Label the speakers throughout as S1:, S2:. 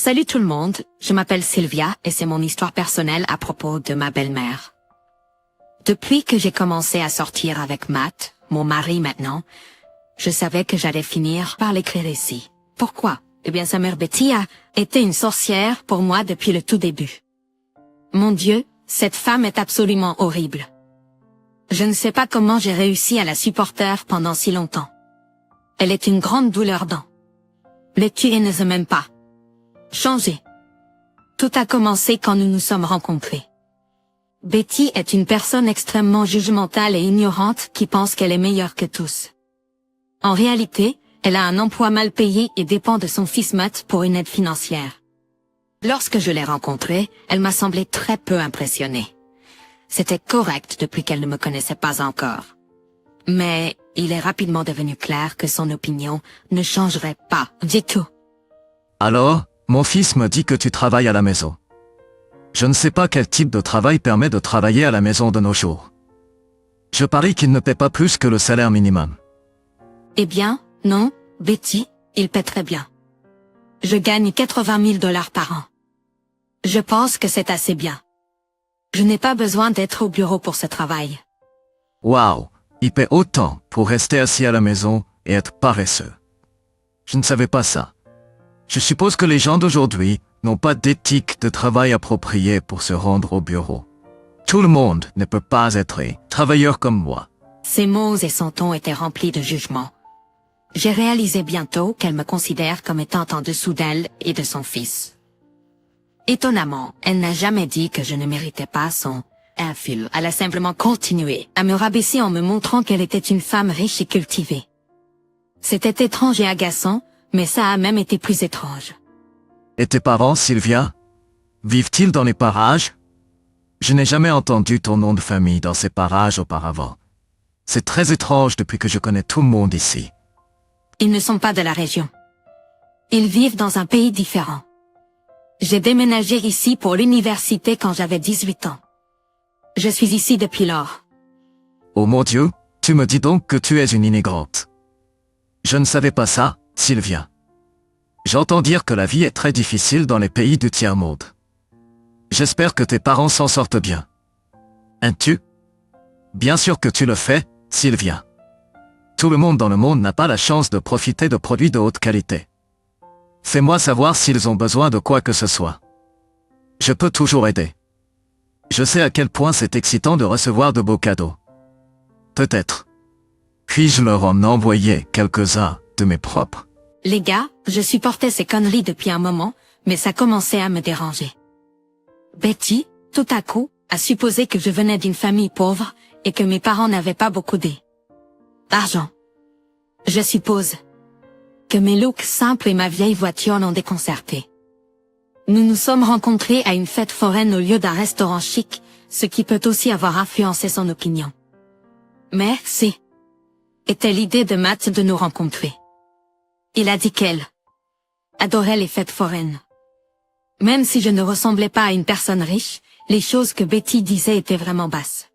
S1: Salut tout le monde, je m'appelle Sylvia et c'est mon histoire personnelle à propos de ma belle-mère. Depuis que j'ai commencé à sortir avec Matt, mon mari maintenant, je savais que j'allais finir par l'écrire ici. Pourquoi? Eh bien, sa mère Betty a été une sorcière pour moi depuis le tout début. Mon Dieu, cette femme est absolument horrible. Je ne sais pas comment j'ai réussi à la supporter pendant si longtemps. Elle est une grande douleur dans le tuer ne se même pas. Changer. Tout a commencé quand nous nous sommes rencontrés. Betty est une personne extrêmement jugementale et ignorante qui pense qu'elle est meilleure que tous. En réalité, elle a un emploi mal payé et dépend de son fils Matt pour une aide financière. Lorsque je l'ai rencontrée, elle m'a semblé très peu impressionnée. C'était correct depuis qu'elle ne me connaissait pas encore. Mais il est rapidement devenu clair que son opinion ne changerait pas du tout.
S2: Alors, mon fils me dit que tu travailles à la maison. Je ne sais pas quel type de travail permet de travailler à la maison de nos jours. Je parie qu'il ne paie pas plus que le salaire minimum.
S1: Eh bien, non, Betty, il paie très bien. Je gagne 80 000 $ par an. Je pense que c'est assez bien. Je n'ai pas besoin d'être au bureau pour ce travail.
S2: Waouh, il paie autant pour rester assis à la maison et être paresseux. Je ne savais pas ça. Je suppose que les gens d'aujourd'hui n'ont pas d'éthique de travail appropriée pour se rendre au bureau. Tout le monde ne peut pas être travailleur comme moi.
S1: Ses mots et son ton étaient remplis de jugement. J'ai réalisé bientôt qu'elle me considère comme étant en dessous d'elle et de son fils. Étonnamment, elle n'a jamais dit que je ne méritais pas son infil. Elle a simplement continué à me rabaisser en me montrant qu'elle était une femme riche et cultivée. C'était étrange et agaçant, mais ça a même été plus étrange.
S2: Et tes parents, Sylvia? Vivent-ils dans les parages? Je n'ai jamais entendu ton nom de famille dans ces parages auparavant. C'est très étrange depuis que je connais tout le monde ici.
S1: Ils ne sont pas de la région. Ils vivent dans un pays différent. J'ai déménagé ici pour l'université quand j'avais 18 ans. Je suis ici depuis lors.
S2: Oh mon Dieu, tu me dis donc que tu es une immigrante. Je ne savais pas ça, Sylvia. J'entends dire que la vie est très difficile dans les pays du tiers-monde. J'espère que tes parents s'en sortent bien. Hein-tu? Bien sûr que tu le fais, Sylvia. Tout le monde dans le monde n'a pas la chance de profiter de produits de haute qualité. Fais-moi savoir s'ils ont besoin de quoi que ce soit. Je peux toujours aider. Je sais à quel point c'est excitant de recevoir de beaux cadeaux. Peut-être. Puis-je leur en envoyer quelques-uns de mes propres?
S1: Les gars, je supportais ces conneries depuis un moment, mais ça commençait à me déranger. Betty, tout à coup, a supposé que je venais d'une famille pauvre et que mes parents n'avaient pas beaucoup d'argent. Je suppose que mes looks simples et ma vieille voiture l'ont déconcerté. Nous nous sommes rencontrés à une fête foraine au lieu d'un restaurant chic, ce qui peut aussi avoir influencé son opinion. Mais, était l'idée de Matt de nous rencontrer. Il a dit qu'elle adorait les fêtes foraines. Même si je ne ressemblais pas à une personne riche, les choses que Betty disait étaient vraiment basses.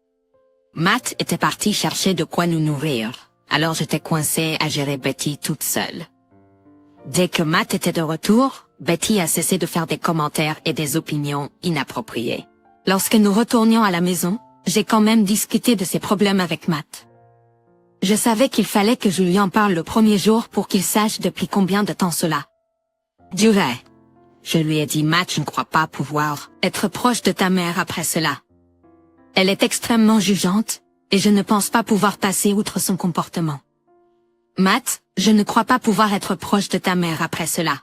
S1: Matt était parti chercher de quoi nous nourrir, alors j'étais coincée à gérer Betty toute seule. Dès que Matt était de retour, Betty a cessé de faire des commentaires et des opinions inappropriées. Lorsque nous retournions à la maison, j'ai quand même discuté de ses problèmes avec Matt. Je savais qu'il fallait que je lui en parle le premier jour pour qu'il sache depuis combien de temps cela durait. Je lui ai dit, Matt, je ne crois pas pouvoir être proche de ta mère après cela. Elle est extrêmement jugeante, et je ne pense pas pouvoir passer outre son comportement. Matt, je ne crois pas pouvoir être proche de ta mère après cela.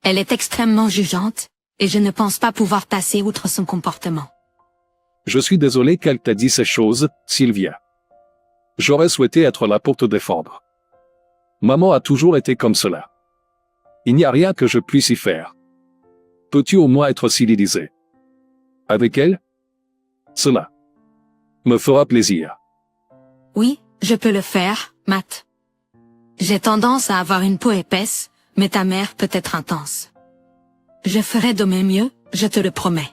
S1: Elle est extrêmement jugeante, et je ne pense pas pouvoir passer outre son comportement.
S3: Je suis désolé qu'elle t'ait dit ces choses, Sylvia. J'aurais souhaité être là pour te défendre. Maman a toujours été comme cela. Il n'y a rien que je puisse y faire. Peux-tu au moins être civilisé? Avec elle? Cela me fera plaisir.
S1: Oui, je peux le faire, Matt. J'ai tendance à avoir une peau épaisse, mais ta mère peut être intense. Je ferai de mon mieux, je te le promets.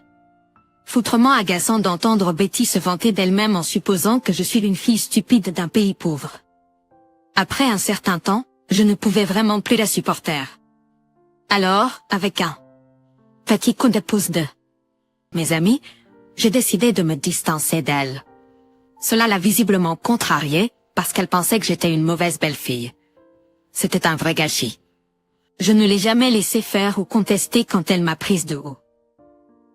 S1: Foutrement agaçant d'entendre Betty se vanter d'elle-même en supposant que je suis une fille stupide d'un pays pauvre. Après un certain temps, je ne pouvais vraiment plus la supporter. Alors, avec un Petit coup de pouce de mes amis, j'ai décidé de me distancer d'elle. Cela l'a visiblement contrariée, parce qu'elle pensait que j'étais une mauvaise belle-fille. C'était un vrai gâchis. Je ne l'ai jamais laissé faire ou contester quand elle m'a prise de haut.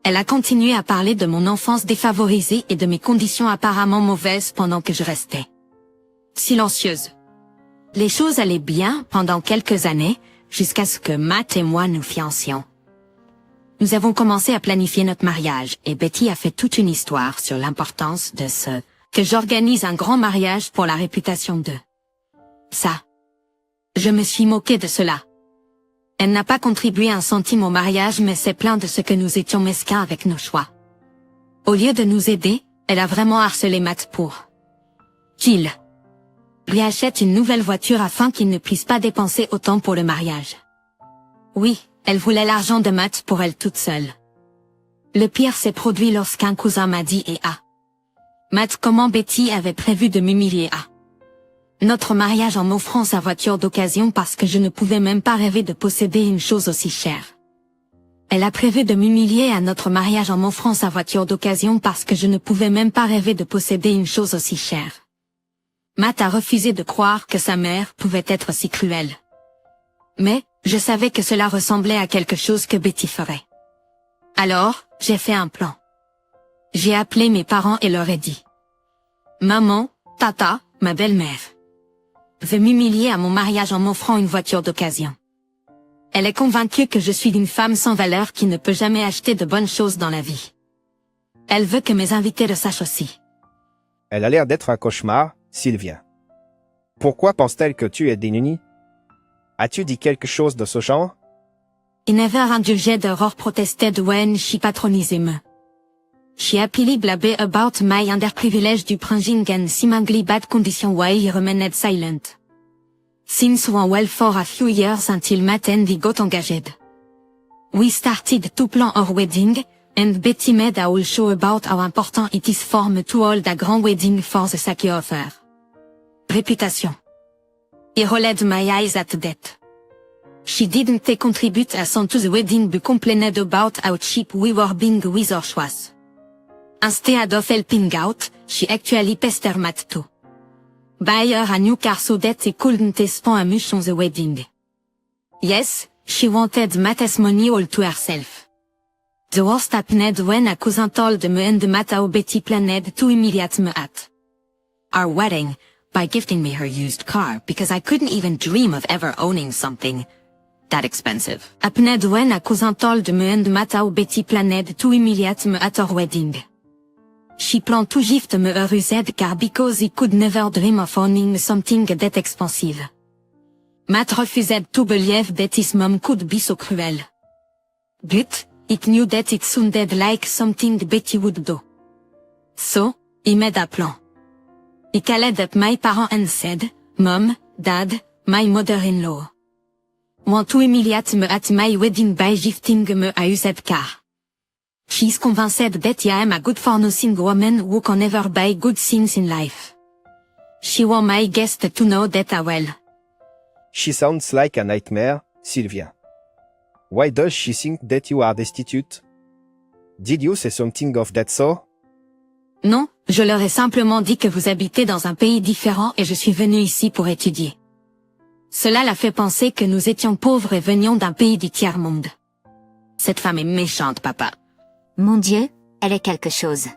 S1: Elle a continué à parler de mon enfance défavorisée et de mes conditions apparemment mauvaises pendant que je restais silencieuse. Les choses allaient bien pendant quelques années, jusqu'à ce que Matt et moi nous fiancions. Nous avons commencé à planifier notre mariage et Betty a fait toute une histoire sur l'importance de que j'organise un grand mariage pour la réputation de ça. Je me suis moquée de cela. Elle n'a pas contribué un centime au mariage mais s'est plaint de ce que nous étions mesquins avec nos choix. Au lieu de nous aider, elle a vraiment harcelé Matt pour qu'il lui achète une nouvelle voiture afin qu'il ne puisse pas dépenser autant pour le mariage. Oui, elle voulait l'argent de Matt pour elle toute seule. Le pire s'est produit lorsqu'un cousin m'a dit Matt, comment Betty avait prévu de m'humilier notre mariage en m'offrant sa voiture d'occasion parce que je ne pouvais même pas rêver de posséder une chose aussi chère. Elle a prévu de m'humilier à notre mariage en m'offrant sa voiture d'occasion parce que je ne pouvais même pas rêver de posséder une chose aussi chère. Matt a refusé de croire que sa mère pouvait être si cruelle. Mais, je savais que cela ressemblait à quelque chose que Betty ferait. Alors, j'ai fait un plan. J'ai appelé mes parents et leur ai dit. Maman, Tata, ma belle-mère veut m'humilier à mon mariage en m'offrant une voiture d'occasion. Elle est convaincue que je suis une femme sans valeur qui ne peut jamais acheter de bonnes choses dans la vie. Elle veut que mes invités le sachent aussi.
S4: Elle a l'air d'être un cauchemar, Sylvia. Pourquoi pense-t-elle que tu es démunie? As-tu dit quelque chose de ce genre?
S1: I never indulged or protested when she patronized me. She happily blabbe about my underprivilege du pringing and seemingly bad condition while he remained silent. Things went well for a few years until Matt and we got engaged. We started to plan our wedding, and Betty made a whole show about how important it is for me to hold a grand wedding for the sake of her reputation. I rolled my eyes at that. She didn't contribute a cent to the wedding but complained about how cheap we were being with our choice. Instead of helping out, she actually pestered Matt to buy her a new car so that he couldn't spend much on the wedding. Yes, she wanted Matt's money all to herself. The worst happened when a cousin told me and Matt how Betty planned to humiliate me at our wedding, by gifting me her used car because I couldn't even dream of ever owning something that expensive. Happened when a cousin told me and Matt how Betty planned to humiliate me at our wedding. She planned to gift me her used car because he could never dream of owning something that expensive. Matt refused to believe that his mom could be so cruel. But, it knew that it sounded like something Betty would do. So, he made a plan. He called up my parents and said, Mom, Dad, my mother-in-law want to humiliate me at my wedding by gifting me a used car. She's convinced that I am a good for nothing woman who can never buy good things in life. She want my guest to know that I will.
S4: She sounds like a nightmare, Sylvia. Why does she think that you are destitute? Did you say something of that sort?
S1: Non, je leur ai simplement dit que vous habitez dans un pays différent et je suis venue ici pour étudier. Cela l'a fait penser que nous étions pauvres et venions d'un pays du tiers-monde. Cette femme est méchante, papa.
S5: Mon Dieu, elle est quelque chose.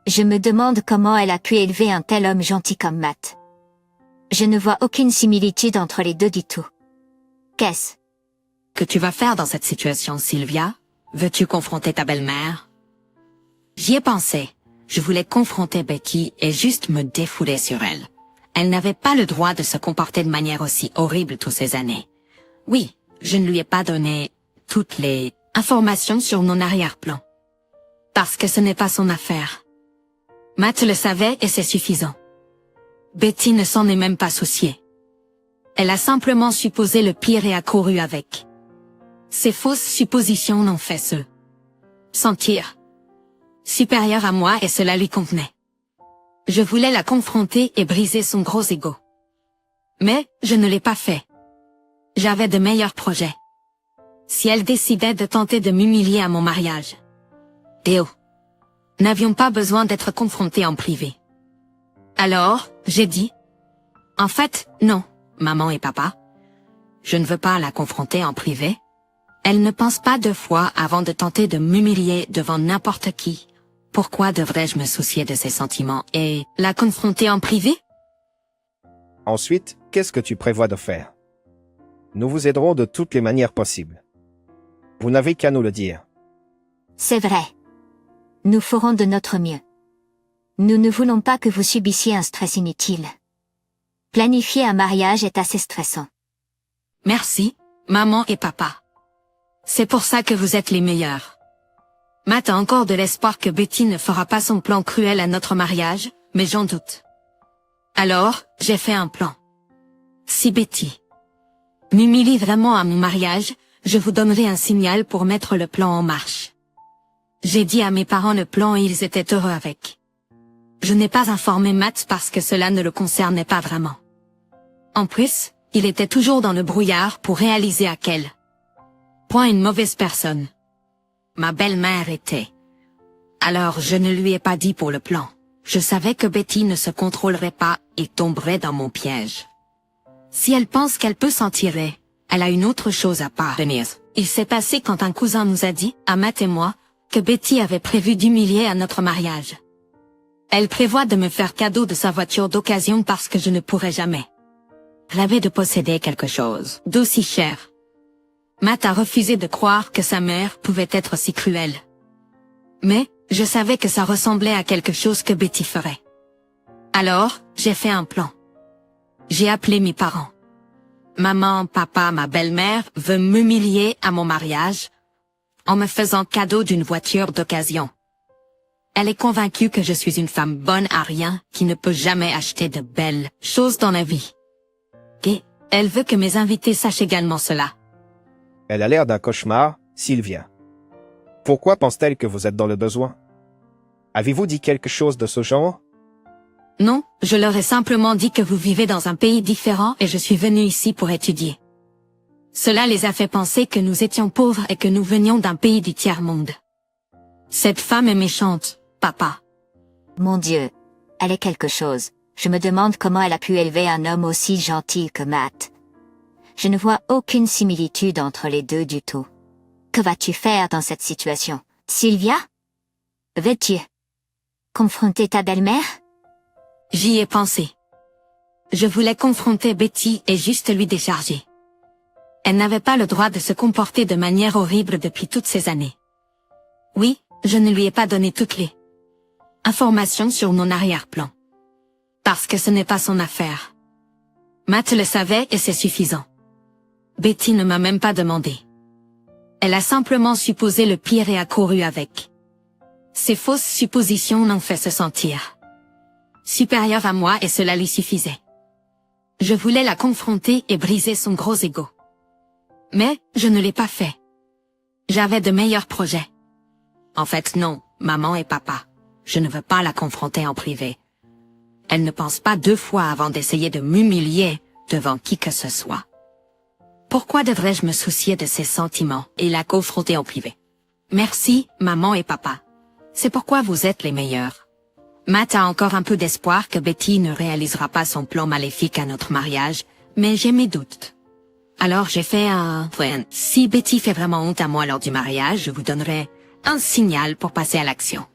S5: Je me demande comment elle a pu élever un tel homme gentil comme Matt. Je ne vois aucune similitude entre les deux du tout. Qu'est-ce
S1: que tu vas faire dans cette situation, Sylvia? Veux-tu confronter ta belle-mère? J'y ai pensé. Je voulais confronter Betty et juste me défouler sur elle. Elle n'avait pas le droit de se comporter de manière aussi horrible toutes ces années. Oui, je ne lui ai pas donné toutes les informations sur mon arrière-plan. Parce que ce n'est pas son affaire. Matt le savait et c'est suffisant. Betty ne s'en est même pas souciée. Elle a simplement supposé le pire et a couru avec. Ces fausses suppositions n'ont fait se sentir supérieure à moi et cela lui convenait. Je voulais la confronter et briser son gros ego. Mais, je ne l'ai pas fait. J'avais de meilleurs projets. si elle décidait de tenter de m'humilier à mon mariage. Théo. N'avions pas besoin d'être confrontés en privé. Alors, j'ai dit. En fait, non, maman et papa. Je ne veux pas la confronter en privé. Elle ne pense pas 2 fois avant de tenter de m'humilier devant n'importe qui. Pourquoi devrais-je me soucier de ses sentiments et la confronter en privé?
S4: Ensuite, qu'est-ce que tu prévois de faire? Nous vous aiderons de toutes les manières possibles. Vous n'avez qu'à nous le dire.
S5: C'est vrai. Nous ferons de notre mieux. Nous ne voulons pas que vous subissiez un stress inutile. Planifier un mariage est assez stressant.
S1: Merci, maman et papa. C'est pour ça que vous êtes les meilleurs. Matt a encore de l'espoir que Betty ne fera pas son plan cruel à notre mariage, mais j'en doute. Alors, j'ai fait un plan. Si Betty m'humilie vraiment à mon mariage, je vous donnerai un signal pour mettre le plan en marche. J'ai dit à mes parents le plan et ils étaient heureux avec. Je n'ai pas informé Matt parce que cela ne le concernait pas vraiment. En plus, il était toujours dans le brouillard pour réaliser à quel point une mauvaise personne ma belle-mère était. Alors je ne lui ai pas dit pour le plan. Je savais que Betty ne se contrôlerait pas et tomberait dans mon piège. Si elle pense qu'elle peut s'en tirer, elle a une autre chose à parvenir. Il s'est passé quand un cousin nous a dit, à Matt et moi, que Betty avait prévu d'humilier à notre mariage. Elle prévoit de me faire cadeau de sa voiture d'occasion parce que je ne pourrai jamais rêver de posséder quelque chose d'aussi cher. Matt a refusé de croire que sa mère pouvait être si cruelle. Mais, je savais que ça ressemblait à quelque chose que Betty ferait. Alors, j'ai fait un plan. J'ai appelé mes parents. Maman, papa, ma belle-mère veut m'humilier à mon mariage en me faisant cadeau d'une voiture d'occasion. Elle est convaincue que je suis une femme bonne à rien qui ne peut jamais acheter de belles choses dans la vie. Et elle veut que mes invités sachent également cela.
S4: Elle a l'air d'un cauchemar, Sylvia. Pourquoi pense-t-elle que vous êtes dans le besoin? Avez-vous dit quelque chose de ce genre?
S1: Non, je leur ai simplement dit que vous vivez dans un pays différent et je suis venue ici pour étudier. Cela les a fait penser que nous étions pauvres et que nous venions d'un pays du tiers-monde. Cette femme est méchante, papa.
S5: Mon Dieu, elle est quelque chose. Je me demande comment elle a pu élever un homme aussi gentil que Matt. Je ne vois aucune similitude entre les deux du tout. Que vas-tu faire dans cette situation, Sylvia? Veux-tu confronter ta belle-mère?
S1: J'y ai pensé. Je voulais confronter Betty et juste lui décharger. Elle n'avait pas le droit de se comporter de manière horrible depuis toutes ces années. Oui, je ne lui ai pas donné toutes les informations sur mon arrière-plan. Parce que ce n'est pas son affaire. Matt le savait et c'est suffisant. Betty ne m'a même pas demandé. Elle a simplement supposé le pire et a couru avec. Ces fausses suppositions m'ont fait se sentir supérieure à moi et cela lui suffisait. Je voulais la confronter et briser son gros ego. Mais, je ne l'ai pas fait. J'avais de meilleurs projets. En fait non, maman et papa. Je ne veux pas la confronter en privé. Elle ne pense pas 2 fois avant d'essayer de m'humilier devant qui que ce soit. Pourquoi devrais-je me soucier de ses sentiments et la confronter en privé? Merci, maman et papa. C'est pourquoi vous êtes les meilleurs. Matt a encore un peu d'espoir que Betty ne réalisera pas son plan maléfique à notre mariage, mais j'ai mes doutes. Alors j'ai fait un plan. Si Betty fait vraiment honte à moi lors du mariage, je vous donnerai un signal pour passer à l'action.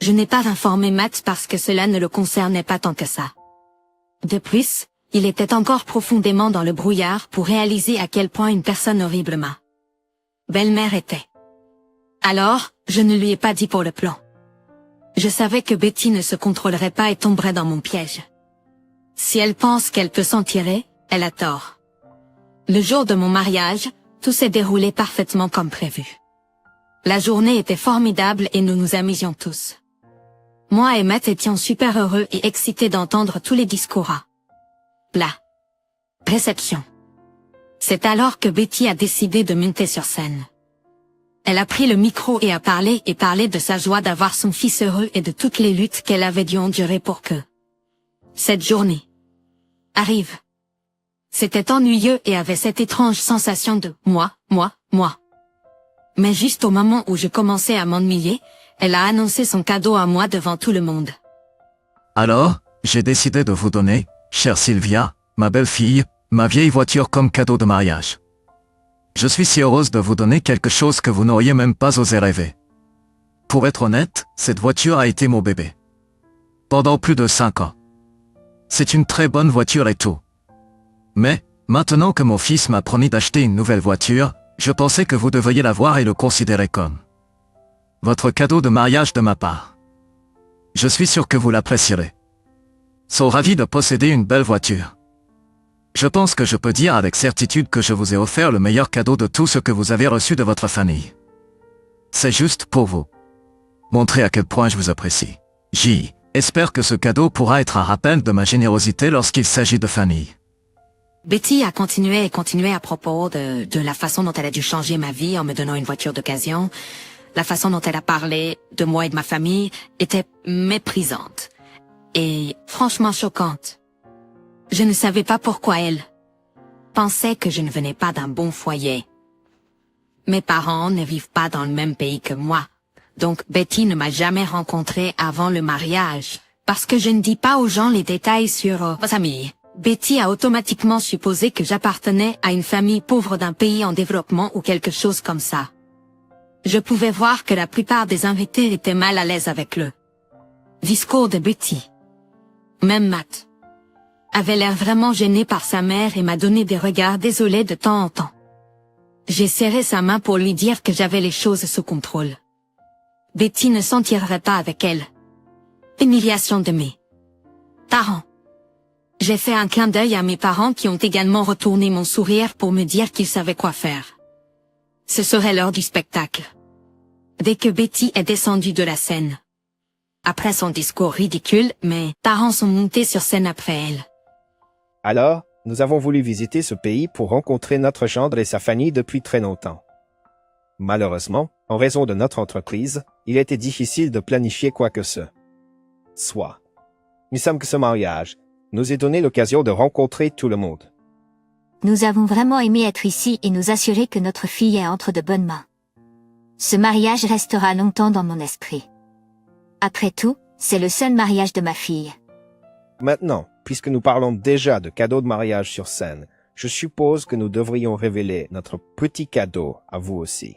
S1: Je n'ai pas informé Matt parce que cela ne le concernait pas tant que ça. De plus, il était encore profondément dans le brouillard pour réaliser à quel point une personne horrible ma belle-mère était. Alors, je ne lui ai pas dit pour le plan. Je savais que Betty ne se contrôlerait pas et tomberait dans mon piège. Si elle pense qu'elle peut s'en tirer, elle a tort. Le jour de mon mariage, tout s'est déroulé parfaitement comme prévu. La journée était formidable et nous nous amusions tous. Moi et Matt étions super heureux et excités d'entendre tous les discours à la réception. C'est alors que Betty a décidé de monter sur scène. Elle a pris le micro et a parlé de sa joie d'avoir son fils heureux et de toutes les luttes qu'elle avait dû endurer pour que cette journée arrive. C'était ennuyeux et avait cette étrange sensation de moi moi. Mais juste au moment où je commençais à m'ennuyer, elle a annoncé son cadeau à moi devant tout le monde.
S2: Alors, j'ai décidé de vous donner, chère Sylvia, ma belle-fille, ma vieille voiture comme cadeau de mariage. Je suis si heureuse de vous donner quelque chose que vous n'auriez même pas osé rêver. Pour être honnête, cette voiture a été mon bébé. Pendant plus de 5 ans. C'est une très bonne voiture et tout. Mais, maintenant que mon fils m'a promis d'acheter une nouvelle voiture, je pensais que vous devriez la voir et le considérer comme votre cadeau de mariage de ma part. Je suis sûr que vous l'apprécierez. Sont ravis de posséder une belle voiture. Je pense que je peux dire avec certitude que je vous ai offert le meilleur cadeau de tout ce que vous avez reçu de votre famille. C'est juste pour vous montrer à quel point je vous apprécie. J'espère que ce cadeau pourra être un rappel de ma générosité lorsqu'il s'agit de famille.
S1: Betty a continué à propos de la façon dont elle a dû changer ma vie en me donnant une voiture d'occasion. La façon dont elle a parlé de moi et de ma famille était méprisante et franchement choquante. Je ne savais pas pourquoi elle pensait que je ne venais pas d'un bon foyer. Mes parents ne vivent pas dans le même pays que moi, donc Betty ne m'a jamais rencontrée avant le mariage, parce que je ne dis pas aux gens les détails sur ma famille. Betty a automatiquement supposé que j'appartenais à une famille pauvre d'un pays en développement ou quelque chose comme ça. Je pouvais voir que la plupart des invités étaient mal à l'aise avec le discours de Betty. Même Matt avait l'air vraiment gêné par sa mère et m'a donné des regards désolés de temps en temps. J'ai serré sa main pour lui dire que j'avais les choses sous contrôle. Betty ne s'en tirerait pas avec elle. Humiliation de mes parents. J'ai fait un clin d'œil à mes parents qui ont également retourné mon sourire pour me dire qu'ils savaient quoi faire. Ce serait l'heure du spectacle. Dès que Betty est descendue de la scène. Après son discours ridicule, mes parents sont montés sur scène après elle.
S4: Alors, nous avons voulu visiter ce pays pour rencontrer notre gendre et sa famille depuis très longtemps. Malheureusement, en raison de notre entreprise, il était difficile de planifier quoi que ce soit. Nous sommes que ce mariage nous a donné l'occasion de rencontrer tout le monde.
S5: Nous avons vraiment aimé être ici et nous assurer que notre fille est entre de bonnes mains. Ce mariage restera longtemps dans mon esprit. Après tout, c'est le seul mariage de ma fille.
S4: Maintenant, puisque nous parlons déjà de cadeaux de mariage sur scène, je suppose que nous devrions révéler notre petit cadeau à vous aussi.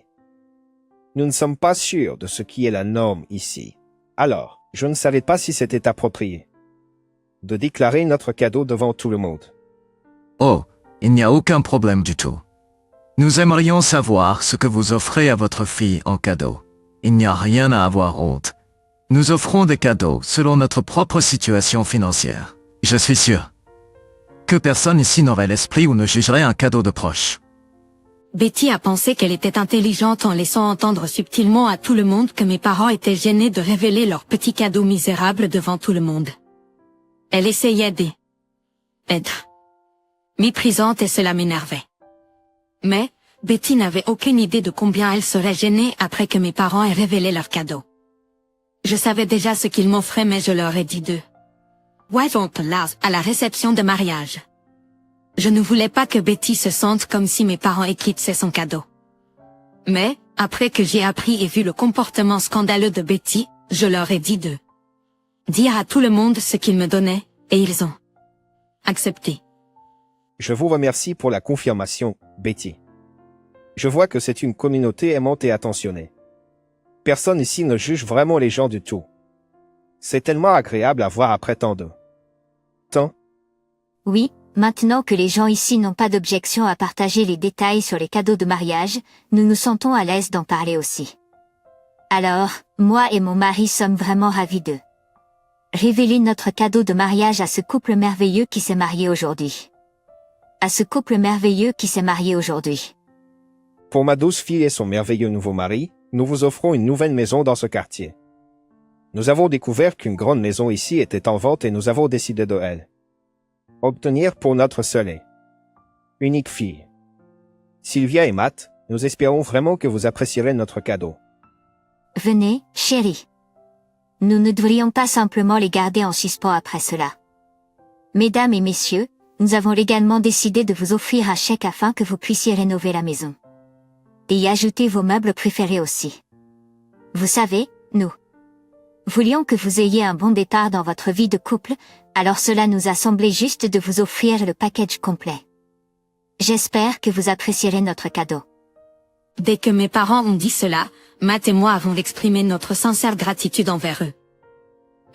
S4: Nous ne sommes pas sûrs de ce qui est la norme ici. Alors, je ne savais pas si c'était approprié de déclarer notre cadeau devant tout le monde.
S2: Oh, il n'y a aucun problème du tout. Nous aimerions savoir ce que vous offrez à votre fille en cadeau. Il n'y a rien à avoir honte. Nous offrons des cadeaux selon notre propre situation financière. Je suis sûr que personne ici n'aurait l'esprit ou ne jugerait un cadeau de proche.
S1: Betty a pensé qu'elle était intelligente en laissant entendre subtilement à tout le monde que mes parents étaient gênés de révéler leur petit cadeau misérable devant tout le monde. Elle essayait d'être méprisante et cela m'énervait. Mais, Betty n'avait aucune idée de combien elle serait gênée après que mes parents aient révélé leur cadeau. Je savais déjà ce qu'ils m'offraient mais je leur ai dit d'eux. À la réception de mariage. Je ne voulais pas que Betty se sente comme si mes parents éclipsaient son cadeau. Mais, après que j'ai appris et vu le comportement scandaleux de Betty, je leur ai dit d'eux. Dire à tout le monde ce qu'ils me donnaient, et ils ont accepté.
S4: Je vous remercie pour la confirmation, Betty. Je vois que c'est une communauté aimante et attentionnée. Personne ici ne juge vraiment les gens du tout. C'est tellement agréable à voir après tant de temps.
S5: Oui, maintenant que les gens ici n'ont pas d'objection à partager les détails sur les cadeaux de mariage, nous nous sentons à l'aise d'en parler aussi. Alors, moi et mon mari sommes vraiment ravis de révéler notre cadeau de mariage à ce couple merveilleux qui s'est marié aujourd'hui.
S4: Pour ma douce fille et son merveilleux nouveau mari, nous vous offrons une nouvelle maison dans ce quartier. Nous avons découvert qu'une grande maison ici était en vente et nous avons décidé de elle obtenir pour notre seule et unique fille. Sylvia et Matt, nous espérons vraiment que vous apprécierez notre cadeau.
S5: Venez, chérie. Nous ne devrions pas simplement les garder en suspens après cela. Mesdames et messieurs, nous avons légalement décidé de vous offrir un chèque afin que vous puissiez rénover la maison. et y ajouter vos meubles préférés aussi. Vous savez, nous voulions que vous ayez un bon départ dans votre vie de couple, alors cela nous a semblé juste de vous offrir le package complet. J'espère que vous apprécierez notre cadeau.
S1: Dès que mes parents ont dit cela, Matt et moi avons exprimé notre sincère gratitude envers eux.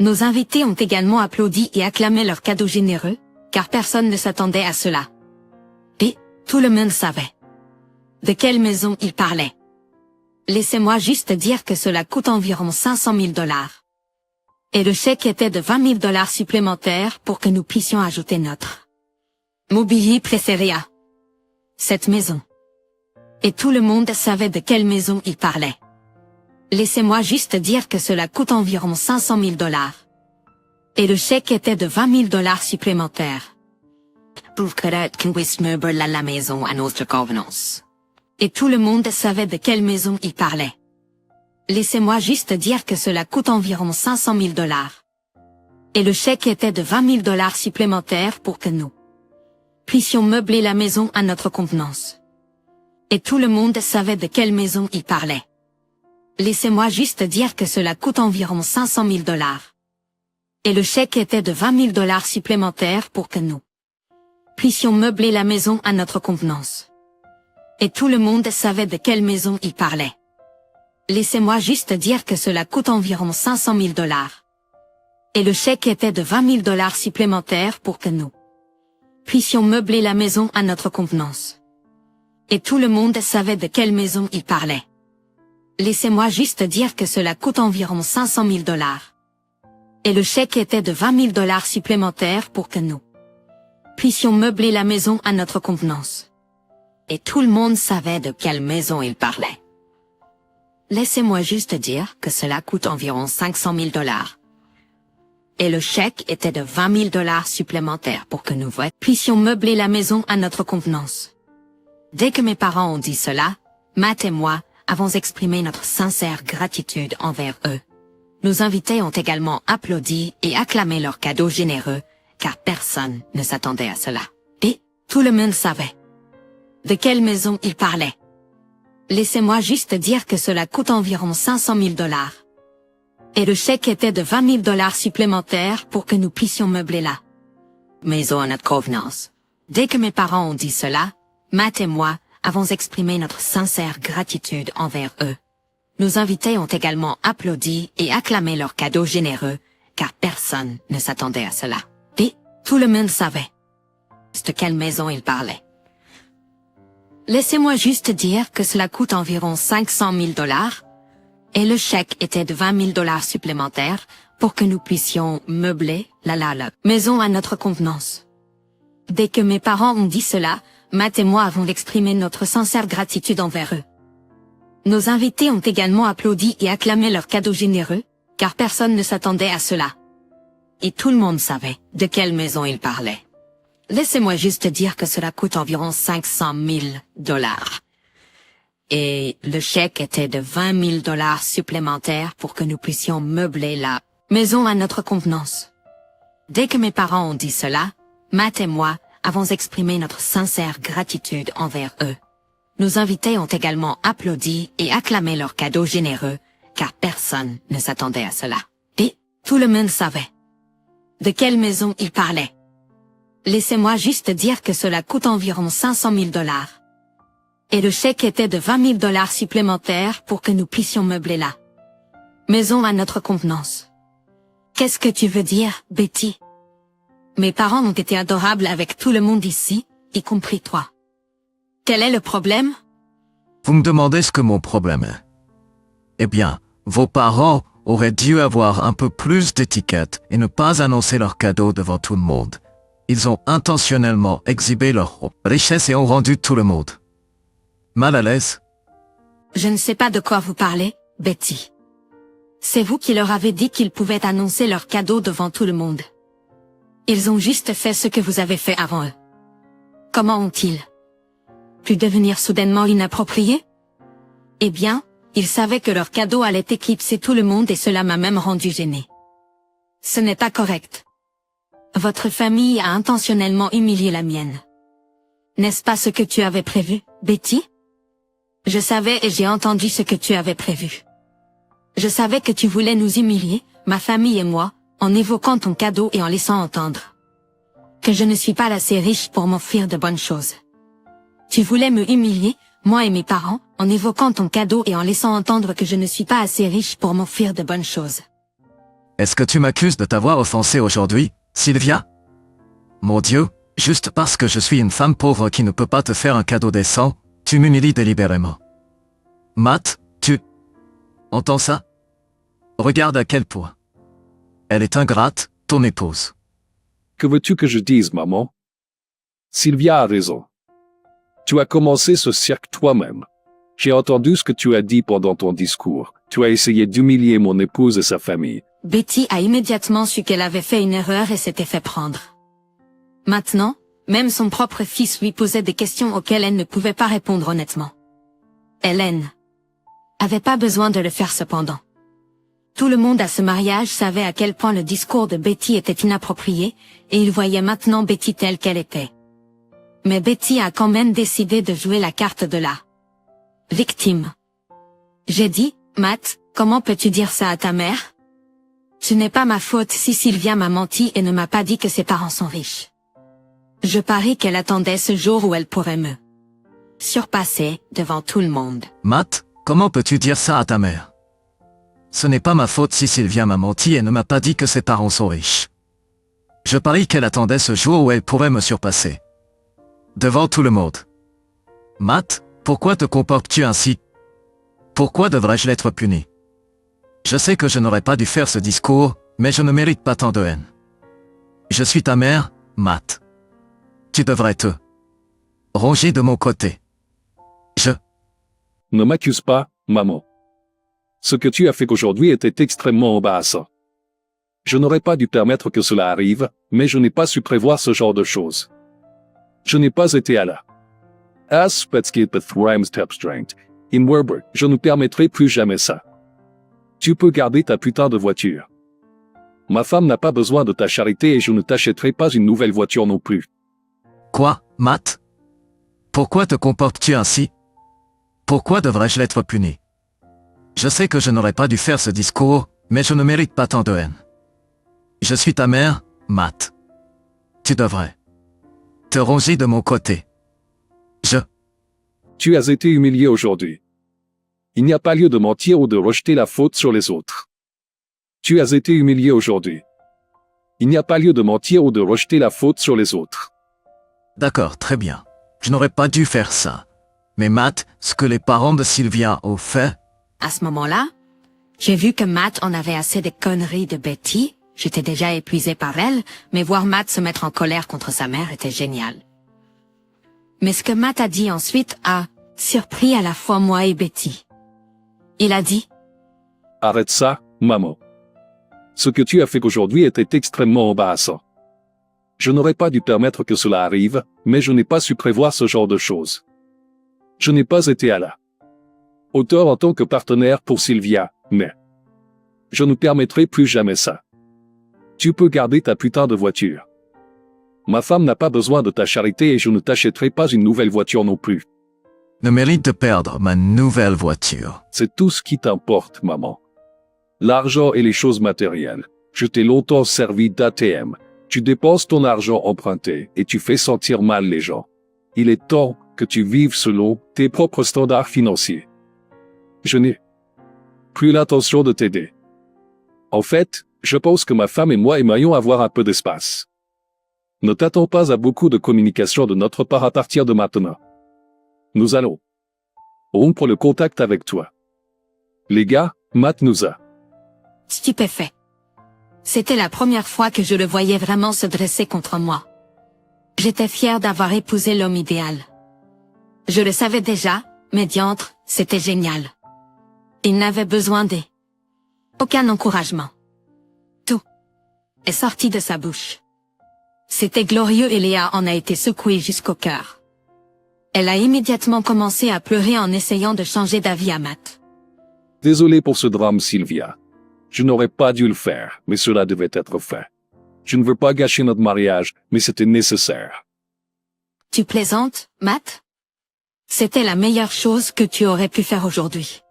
S1: Nos invités ont également applaudi et acclamé leur cadeau généreux, car personne ne s'attendait à cela. Et tout le monde savait de quelle maison ils parlaient. Laissez-moi juste dire que cela coûte environ 500 000 $. Et le chèque était de 20 000 $ supplémentaires pour que nous puissions ajouter notre mobilier préféré à cette maison. Et tout le monde savait de quelle maison il parlait. Laissez-moi juste dire que cela coûte environ 500 000 $. Et le chèque était de 20 000 $ supplémentaires. Pour que la maison à notre convenance. Et tout le monde savait de quelle maison il parlait. Laissez-moi juste dire que cela coûte environ 500 000 $. Et le chèque était de 20 000 $ supplémentaires pour que nous puissions meubler la maison à notre convenance. Et tout le monde savait de quelle maison il parlait. Laissez-moi juste dire que cela coûte environ 500 000 $. Et le chèque était de 20 000 $ supplémentaires pour que nous puissions meubler la maison à notre convenance. Et tout le monde savait de quelle maison il parlait. Laissez-moi juste dire que cela coûte environ 500 000 $. Et le chèque était de 20 000 $ supplémentaires pour que nous puissions meubler la maison à notre convenance. Et tout le monde savait de quelle maison il parlait. Laissez-moi juste dire que cela coûte environ 500 000 $. Et le chèque était de 20 000 $ supplémentaires pour que nous puissions meubler la maison à notre convenance. Et tout le monde savait de quelle maison il parlait. Laissez-moi juste dire que cela coûte environ 500 000 $. Et le chèque était de 20 000 $ supplémentaires pour que nous puissions meubler la maison à notre convenance. Dès que mes parents ont dit cela, Matt et moi avons exprimé notre sincère gratitude envers eux. Nos invités ont également applaudi et acclamé leur cadeau généreux, car personne ne s'attendait à cela. Et tout le monde savait de quelle maison ils parlaient. Laissez-moi juste dire que cela coûte environ 500 000 $. Et le chèque était de 20 000 $ supplémentaires pour que nous puissions meubler la maison à notre convenance. Dès que mes parents ont dit cela, Matt et moi avons exprimé notre sincère gratitude envers eux. Nos invités ont également applaudi et acclamé leur cadeau généreux, car personne ne s'attendait à cela. Et tout le monde savait de quelle maison ils parlaient. Laissez-moi juste dire que cela coûte environ 500 000 $, et le chèque était de 20 000 $ supplémentaires pour que nous puissions meubler la maison à notre convenance. Dès que mes parents ont dit cela, Matt et moi avons exprimé notre sincère gratitude envers eux. Nos invités ont également applaudi et acclamé leur cadeau généreux, car personne ne s'attendait à cela. Et tout le monde savait de quelle maison ils parlaient. Laissez-moi juste dire que cela coûte environ 500 000 $. Et le chèque était de 20 000 $ supplémentaires pour que nous puissions meubler la maison à notre convenance. Dès que mes parents ont dit cela, Matt et moi avons exprimé notre sincère gratitude envers eux. Nos invités ont également applaudi et acclamé leur cadeau généreux, car personne ne s'attendait à cela. Et tout le monde savait de quelle maison ils parlaient. Laissez-moi juste dire que cela coûte environ 500 000 $. Et le chèque était de 20 000 $ supplémentaires pour que nous puissions meubler la maison à notre convenance. Qu'est-ce que tu veux dire, Betty? Mes parents ont été adorables avec tout le monde ici, y compris toi. Quel est le problème?
S2: Vous me demandez ce que mon problème est. Eh bien, vos parents auraient dû avoir un peu plus d'étiquette et ne pas annoncer leur cadeau devant tout le monde. Ils ont intentionnellement exhibé leur richesse et ont rendu tout le monde mal à l'aise.
S1: Je ne sais pas de quoi vous parlez, Betty. C'est vous qui leur avez dit qu'ils pouvaient annoncer leur cadeau devant tout le monde. Ils ont juste fait ce que vous avez fait avant eux. Comment ont-ils pu devenir soudainement inappropriés? Eh bien, ils savaient que leur cadeau allait éclipser tout le monde et cela m'a même rendu gênée. Ce n'est pas correct. Votre famille a intentionnellement humilié la mienne. N'est-ce pas ce que tu avais prévu, Betty? Je savais et j'ai entendu ce que tu avais prévu. Je savais que tu voulais nous humilier, ma famille et moi, en évoquant ton cadeau et en laissant entendre que je ne suis pas assez riche pour m'offrir de bonnes choses. Tu voulais me humilier, moi et mes parents, en évoquant ton cadeau et en laissant entendre que je ne suis pas assez riche pour m'offrir de bonnes choses.
S2: Est-ce que tu m'accuses de t'avoir offensé aujourd'hui, Sylvia? Mon Dieu, juste parce que je suis une femme pauvre qui ne peut pas te faire un cadeau décent, tu m'humilies délibérément. Matt, tu entends ça? Regarde à quel point elle est ingrate, ton épouse.
S3: Que veux-tu que je dise, maman? Sylvia a raison. Tu as commencé ce cirque toi-même. J'ai entendu ce que tu as dit pendant ton discours. Tu as essayé d'humilier mon épouse et sa famille.
S1: Betty a immédiatement su qu'elle avait fait une erreur et s'était fait prendre. Maintenant, même son propre fils lui posait des questions auxquelles elle ne pouvait pas répondre honnêtement. Hélène avait pas besoin de le faire cependant. Tout le monde à ce mariage savait à quel point le discours de Betty était inapproprié, et il voyait maintenant Betty telle qu'elle était. Mais Betty a quand même décidé de jouer la carte de la victime. J'ai dit, Matt, comment peux-tu dire ça à ta mère? Ce n'est pas ma faute si Sylvia m'a menti et ne m'a pas dit que ses parents sont riches. Je parie qu'elle attendait ce jour où elle pourrait me surpasser devant tout le monde.
S2: Matt, comment peux-tu dire ça à ta mère? Ce n'est pas ma faute si Sylvia m'a menti et ne m'a pas dit que ses parents sont riches. Je parie qu'elle attendait ce jour où elle pourrait me surpasser devant tout le monde. Matt, pourquoi te comportes-tu ainsi? Pourquoi devrais-je l'être puni? Je sais que je n'aurais pas dû faire ce discours, mais je ne mérite pas tant de haine. Je suis ta mère, Matt. Tu devrais te ranger de mon côté.
S3: Ne m'accuse pas, maman. Ce que tu as fait aujourd'hui était extrêmement embarrassant. Je n'aurais pas dû permettre que cela arrive, mais je n'ai pas su prévoir ce genre de choses. Je n'ai pas été à la Aspetskit Rhymes Strength. In Werber, je ne permettrai plus jamais ça. Tu peux garder ta putain de voiture. Ma femme n'a pas besoin de ta charité et je ne t'achèterai pas une nouvelle voiture non plus.
S2: Quoi, Matt? Pourquoi te comportes-tu ainsi? Pourquoi devrais-je l'être puni? Je sais que je n'aurais pas dû faire ce discours, mais je ne mérite pas tant de haine. Je suis ta mère, Matt. Tu devrais te ranger de mon côté.
S3: Tu as été humilié aujourd'hui. Il n'y a pas lieu de mentir ou de rejeter la faute sur les autres. Tu as été humilié aujourd'hui. Il n'y a pas lieu de mentir ou de rejeter la faute sur les autres.
S2: D'accord, très bien. Je n'aurais pas dû faire ça. Mais Matt, ce que les parents de Sylvia ont fait...
S1: À ce moment-là, j'ai vu que Matt en avait assez des conneries de Betty. J'étais déjà épuisée par elle, mais voir Matt se mettre en colère contre sa mère était génial. Mais ce que Matt a dit ensuite a surpris à la fois moi et Betty. Il a dit,
S3: Arrête ça, maman. Ce que tu as fait aujourd'hui était extrêmement embarrassant. Je n'aurais pas dû permettre que cela arrive, mais je n'ai pas su prévoir ce genre de choses. Je n'ai pas été à la hauteur en tant que partenaire pour Sylvia, mais je ne permettrai plus jamais ça. Tu peux garder ta putain de voiture. Ma femme n'a pas besoin de ta charité et je ne t'achèterai pas une nouvelle voiture non plus.
S2: Ne mérite de perdre ma nouvelle voiture.
S3: C'est tout ce qui t'importe, maman. L'argent et les choses matérielles. Je t'ai longtemps servi d'ATM. Tu dépenses ton argent emprunté et tu fais sentir mal les gens. Il est temps que tu vives selon tes propres standards financiers. Je n'ai plus l'intention de t'aider. En fait, je pense que ma femme et moi aimerions avoir un peu d'espace. Ne t'attends pas à beaucoup de communication de notre part à partir de maintenant. Nous allons rompre le contact avec toi. Les gars, Matt nous a
S1: stupéfait. C'était la première fois que je le voyais vraiment se dresser contre moi. J'étais fière d'avoir épousé l'homme idéal. Je le savais déjà, mais diantre, c'était génial. Il n'avait besoin aucun encouragement. Tout est sorti de sa bouche. C'était glorieux et Léa en a été secouée jusqu'au cœur. Elle a immédiatement commencé à pleurer en essayant de changer d'avis à Matt.
S3: Désolé pour ce drame, Sylvia. Je n'aurais pas dû le faire, mais cela devait être fait. Je ne veux pas gâcher notre mariage, mais c'était nécessaire.
S1: Tu plaisantes, Matt? C'était la meilleure chose que tu aurais pu faire aujourd'hui.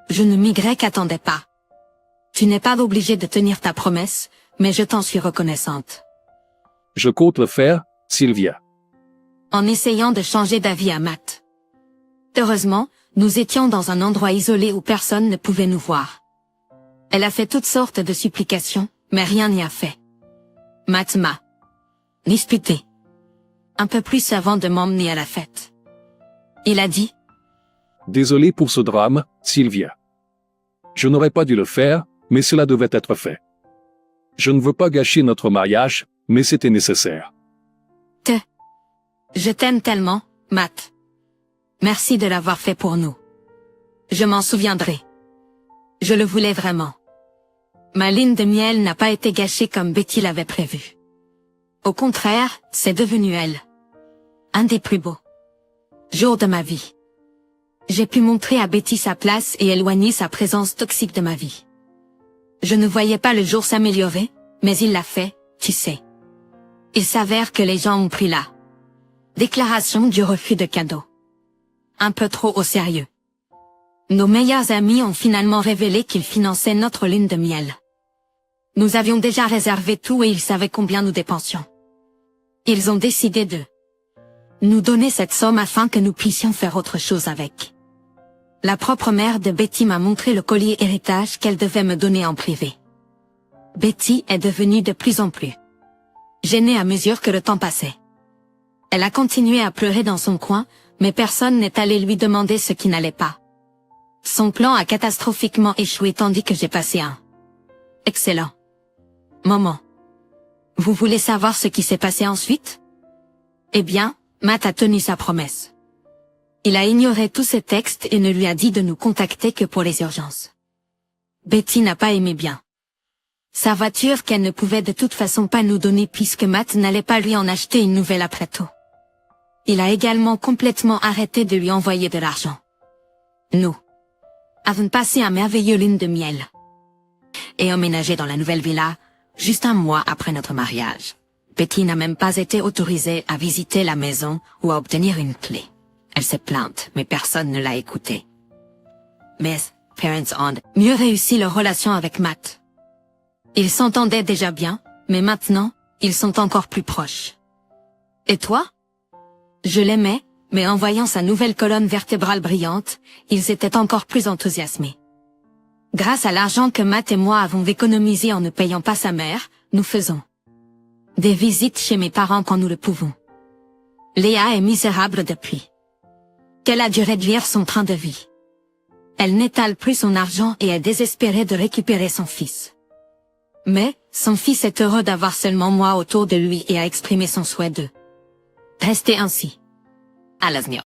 S1: Je ne m'y attendais pas. Tu n'es pas obligé de tenir ta promesse, mais je t'en suis reconnaissante.
S3: Je compte le faire, Sylvia.
S1: En essayant de changer d'avis à Matt. Heureusement, nous étions dans un endroit isolé où personne ne pouvait nous voir. Elle a fait toutes sortes de supplications, mais rien n'y a fait. Matt m'a disputé. Un peu plus avant de m'emmener à la fête. Il a dit:
S3: Désolé pour ce drame, Sylvia. Je n'aurais pas dû le faire, mais cela devait être fait. Je ne veux pas gâcher notre mariage, mais c'était nécessaire.
S1: Je t'aime tellement, Matt. Merci de l'avoir fait pour nous. Je m'en souviendrai. Je le voulais vraiment. Ma lune de miel n'a pas été gâchée comme Betty l'avait prévu. Au contraire, c'est devenu elle. Un des plus beaux jours de ma vie. J'ai pu montrer à Betty sa place et éloigner sa présence toxique de ma vie. Je ne voyais pas le jour s'améliorer, mais il l'a fait, tu sais. Il s'avère que les gens ont pris la déclaration du refus de cadeau un peu trop au sérieux. Nos meilleurs amis ont finalement révélé qu'ils finançaient notre lune de miel. Nous avions déjà réservé tout et ils savaient combien nous dépensions. Ils ont décidé de nous donner cette somme afin que nous puissions faire autre chose avec. La propre mère de Betty m'a montré le collier héritage qu'elle devait me donner en privé. Betty est devenue de plus en plus gênée à mesure que le temps passait. Elle a continué à pleurer dans son coin, mais personne n'est allé lui demander ce qui n'allait pas. Son plan a catastrophiquement échoué tandis que j'ai passé un excellent moment. Vous voulez savoir ce qui s'est passé ensuite? Eh bien, Matt a tenu sa promesse. Il a ignoré tous ses textes et ne lui a dit de nous contacter que pour les urgences. Betty n'a pas aimé bien sa voiture qu'elle ne pouvait de toute façon pas nous donner puisque Matt n'allait pas lui en acheter une nouvelle après tout. Il a également complètement arrêté de lui envoyer de l'argent. Nous avons passé un merveilleux lune de miel et emménagé dans la nouvelle villa juste un mois après notre mariage. Betty n'a même pas été autorisée à visiter la maison ou à obtenir une clé. Elle s'est plainte, mais personne ne l'a écoutée. Mes parents ont mieux réussi leur relation avec Matt. Ils s'entendaient déjà bien, mais maintenant, ils sont encore plus proches. Et toi? Je l'aimais, mais en voyant sa nouvelle colonne vertébrale brillante, ils étaient encore plus enthousiasmés. Grâce à l'argent que Matt et moi avons économisé en ne payant pas sa mère, nous faisons des visites chez mes parents quand nous le pouvons. Léa est misérable depuis qu'elle a dû réduire son train de vie. Elle n'étale plus son argent et est désespérée de récupérer son fils. Mais, son fils est heureux d'avoir seulement moi autour de lui et a exprimé son souhait de rester ainsi. À l'avenir.